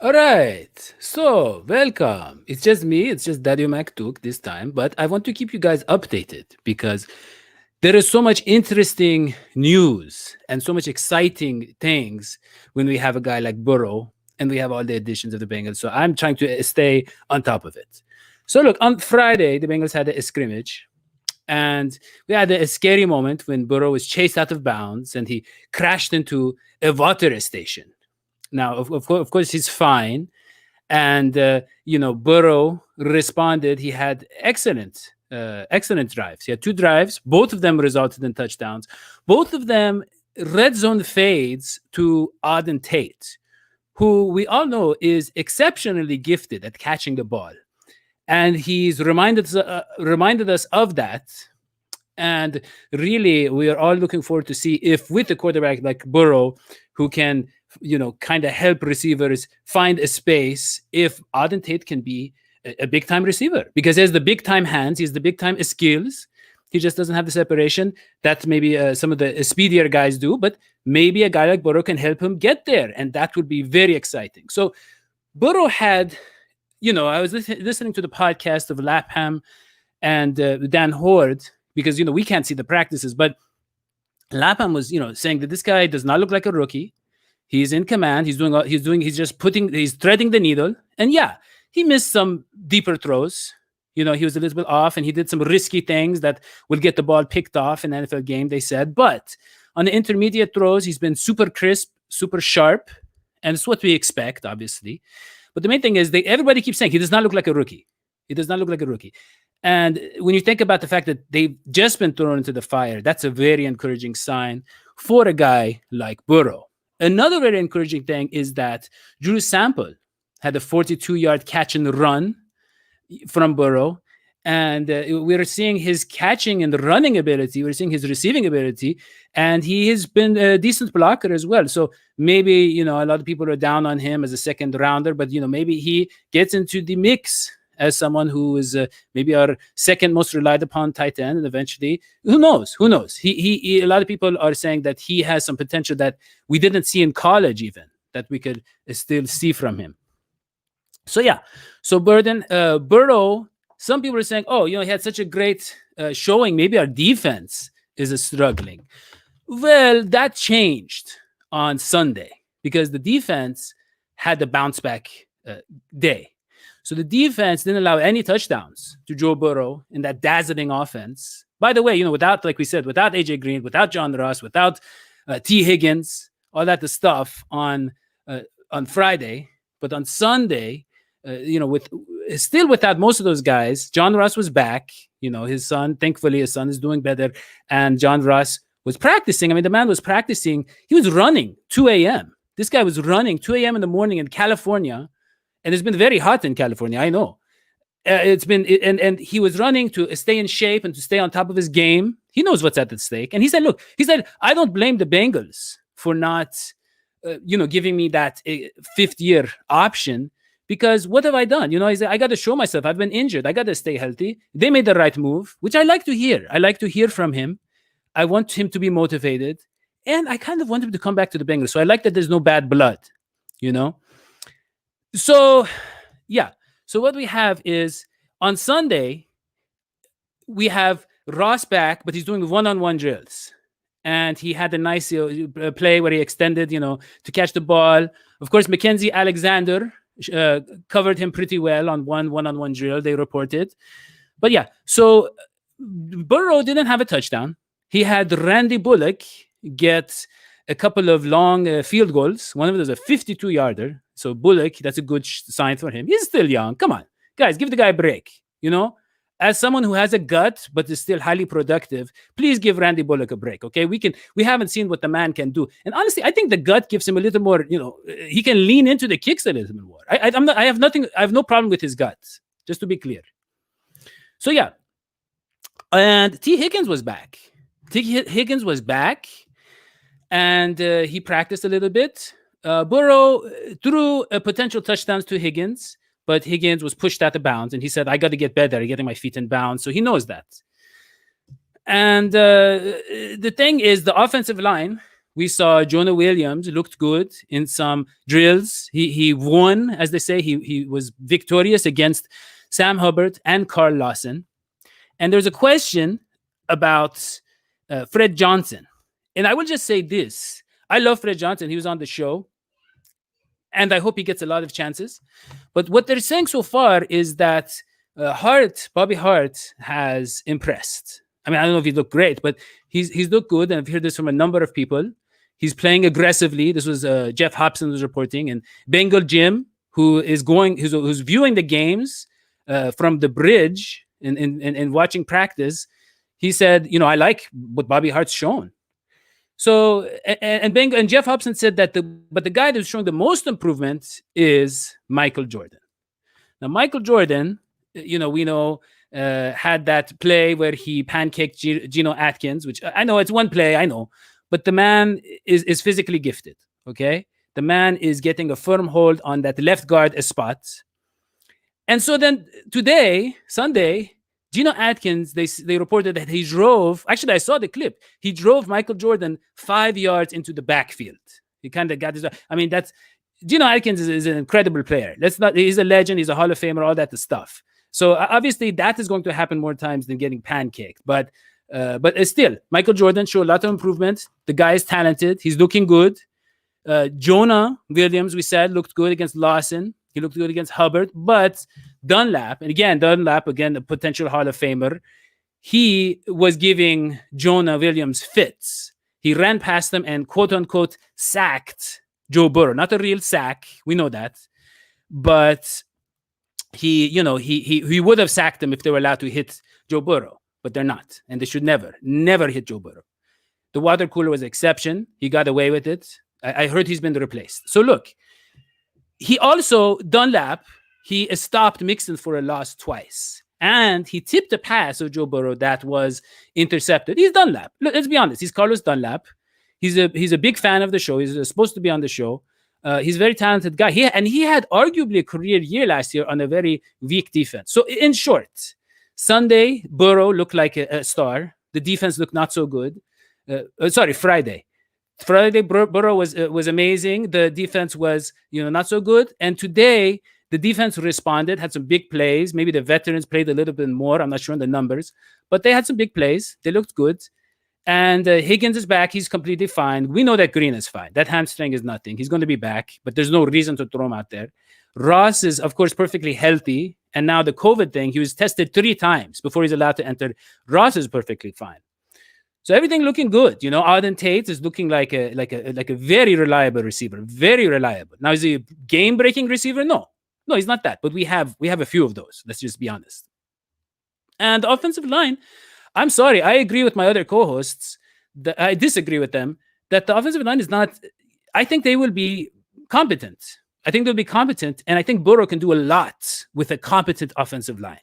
All right. So, welcome. It's just me. It's just Daddy Maktouk this time. But I want to keep you guys updated because there is so much interesting news and so much exciting things when we have a guy like Burrow and we have all the additions of the Bengals. So, I'm trying to stay on top of it. So, look, on Friday, the Bengals had a scrimmage. And we had a scary moment when Burrow was chased out of bounds and he crashed into a water station. Now, of course, he's fine. And, Burrow responded. He had excellent drives. He had two drives. Both of them resulted in touchdowns. Both of them red zone fades to Auden Tate, who we all know is exceptionally gifted at catching the ball. And he's reminded us of that. And really, we are all looking forward to see if with a quarterback like Burrow, who can, kind of help receivers find a space, if Auden Tate can be a big time receiver because he has the big time hands, he has the big time skills. He just doesn't have the separation that maybe some of the speedier guys do. But maybe a guy like Burrow can help him get there, and that would be very exciting. So Burrow had, I was listening to the podcast of Lapham and Dan Horde because we can't see the practices, but Lapham was saying that this guy does not look like a rookie. He's in command. He's threading the needle. And yeah, he missed some deeper throws. He was a little bit off and he did some risky things that will get the ball picked off in an NFL game, they said. But on the intermediate throws, he's been super crisp, super sharp. And it's what we expect, obviously. But the main thing is everybody keeps saying he does not look like a rookie. He does not look like a rookie. And when you think about the fact that they've just been thrown into the fire, that's a very encouraging sign for a guy like Burrow. Another very encouraging thing is that Drew Sample had a 42-yard catch and run from Burrow. And we're seeing his catching and running ability. We're seeing his receiving ability. And he has been a decent blocker as well. So maybe, a lot of people are down on him as a second rounder. But, maybe he gets into the mix as someone who is maybe our second most relied upon tight end. And eventually, who knows? He a lot of people are saying that he has some potential that we didn't see in college even, that we could still see from him. So, yeah. So, Burrow, some people are saying, he had such a great showing. Maybe our defense is struggling. Well, that changed on Sunday because the defense had the bounce back day. So the defense didn't allow any touchdowns to Joe Burrow in that dazzling offense. By the way, without, like we said, without AJ Green, without John Ross, without T. Higgins, all that stuff on Friday. But on Sunday, without most of those guys, John Ross was back. His son, thankfully, his son is doing better. And John Ross was practicing. I mean, the man was practicing. He was running 2 a.m. This guy was running 2 a.m. in the morning in California. And it's been very hot in California, I know. And he was running to stay in shape and to stay on top of his game. He knows what's at stake. And he said, I don't blame the Bengals for not, giving me that fifth year option because what have I done? He said, I got to show myself. I've been injured. I got to stay healthy. They made the right move, which I like to hear. I like to hear from him. I want him to be motivated. And I kind of want him to come back to the Bengals. So I like that there's no bad blood, So, yeah. So what we have is on Sunday, we have Ross back, but he's doing one-on-one drills. And he had a nice play where he extended, to catch the ball. Of course, Mackenzie Alexander covered him pretty well on one-on-one drill, they reported. But yeah, so Burrow didn't have a touchdown. He had Randy Bullock get a couple of long field goals. One of them was a 52-yarder. So Bullock, that's a good sign for him. He's still young. Come on, guys, give the guy a break. As someone who has a gut but is still highly productive, please give Randy Bullock a break. Okay, we haven't seen what the man can do, and honestly, I think the gut gives him a little more. He can lean into the kicks a little bit more. I have no problem with his guts. Just to be clear. So yeah, and T. Higgins was back. Higgins was back, and he practiced a little bit. Burrow threw potential touchdowns to Higgins, but Higgins was pushed out of bounds, and he said, I got to get better at getting my feet in bounds. So he knows that. And the thing is, the offensive line We saw Jonah Williams looked good in some drills. He won, as they say. He was victorious against Sam Hubbard and Carl Lawson. And there's a question about Fred Johnson. And I will just say this. I love Fred Johnson. He was on the show. And I hope he gets a lot of chances. But what they're saying so far is that Bobby Hart, has impressed. I mean, I don't know if he looked great, but he's looked good. And I've heard this from a number of people. He's playing aggressively. This was Jeff Hobson was reporting. And Bengal Jim, who's viewing the games from the bridge and watching practice, he said, I like what Bobby Hart's shown. So and Jeff Hobson said that the guy that's showing the most improvement is Michael Jordan. Now Michael Jordan, we know had that play where he pancaked Geno Atkins, which I know it's one play, I know, but the man is physically gifted. Okay, the man is getting a firm hold on that left guard spot. And so then today, Sunday, Geno Atkins, they reported that he drove. Actually, I saw the clip. He drove Michael Jordan 5 yards into the backfield. He kind of got his. I mean, that's Geno Atkins is an incredible player. He's a legend. He's a Hall of Famer. All that stuff. So obviously, that is going to happen more times than getting pancaked. But still, Michael Jordan showed a lot of improvement. The guy is talented. He's looking good. Jonah Williams, we said, looked good against Lawson. He looked good against Hubbard, but Dunlap, a potential Hall of Famer, he was giving Jonah Williams fits. He ran past him and quote unquote sacked Joe Burrow. Not a real sack, we know that, but he would have sacked him if they were allowed to hit Joe Burrow, but they're not, and they should never hit Joe Burrow. The water cooler was an exception. He got away with it. I heard he's been replaced. So look. He also, Dunlap, he stopped Mixon for a loss twice. And he tipped a pass of Joe Burrow that was intercepted. He's Dunlap. Let's be honest. He's Carlos Dunlap. He's a big fan of the show. He's supposed to be on the show. He's a very talented guy. He had arguably a career year last year on a very weak defense. So in short, Sunday, Burrow looked like a star. The defense looked not so good. Friday, Burrow was amazing. The defense was, not so good. And today, the defense responded, had some big plays. Maybe the veterans played a little bit more. I'm not sure on the numbers, but they had some big plays. They looked good. And Higgins is back. He's completely fine. We know that Green is fine. That hamstring is nothing. He's going to be back, but there's no reason to throw him out there. Ross is, of course, perfectly healthy. And now the COVID thing, he was tested 3 times before he's allowed to enter. Ross is perfectly fine. So everything looking good. Auden Tate is looking like a very reliable receiver, very reliable. Now, is he a game-breaking receiver? No, he's not that. But we have a few of those. Let's just be honest. And the offensive line, I'm sorry, I agree with my other co-hosts. I disagree with them that the offensive line is not. I think they will be competent. And I think Burrow can do a lot with a competent offensive line.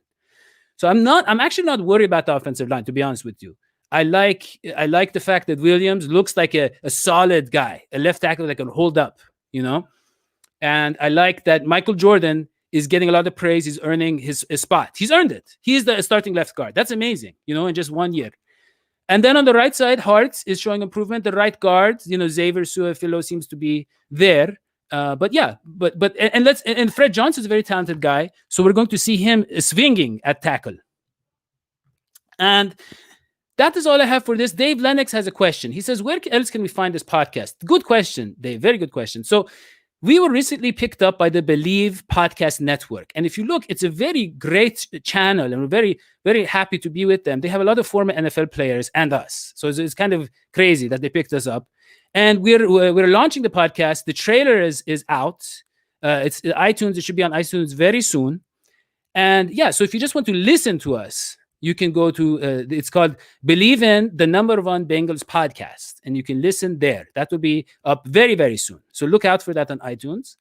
So I'm actually not worried about the offensive line, to be honest with you. I like the fact that Williams looks like a solid guy, a left tackle that can hold up, And I like that Michael Jordan is getting a lot of praise. He's earning his spot. He's earned it. He's the starting left guard. That's amazing, in just 1 year. And then on the right side, Hart is showing improvement. The right guard, Xavier Su'a-Filo seems to be there. And Fred Johnson is a very talented guy. So we're going to see him swinging at tackle. And that is all I have for this. Dave Lennox has a question. He says, where else can we find this podcast? Good question, Dave. Very good question. So we were recently picked up by the Believe Podcast Network. And if you look, it's a very great channel. And we're very, very happy to be with them. They have a lot of former NFL players and us. So it's kind of crazy that they picked us up. And we're launching the podcast. The trailer is out. It's iTunes. It should be on iTunes very soon. And so if you just want to listen to us, you can go to, it's called Believe in the #1 Bengals podcast, and you can listen there. That will be up very, very soon. So look out for that on iTunes.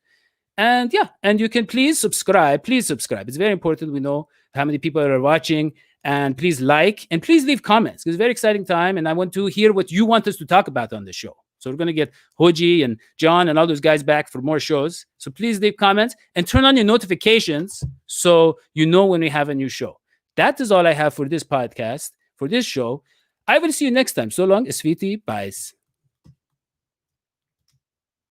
And and you can please subscribe. Please subscribe. It's very important. We know how many people are watching. And please like, and please leave comments. It's a very exciting time, and I want to hear what you want us to talk about on the show. So we're going to get Hoji and John and all those guys back for more shows. So please leave comments and turn on your notifications so you know when we have a new show. That is all I have for this podcast, for this show. I will see you next time. So long, Esfiti. Bye.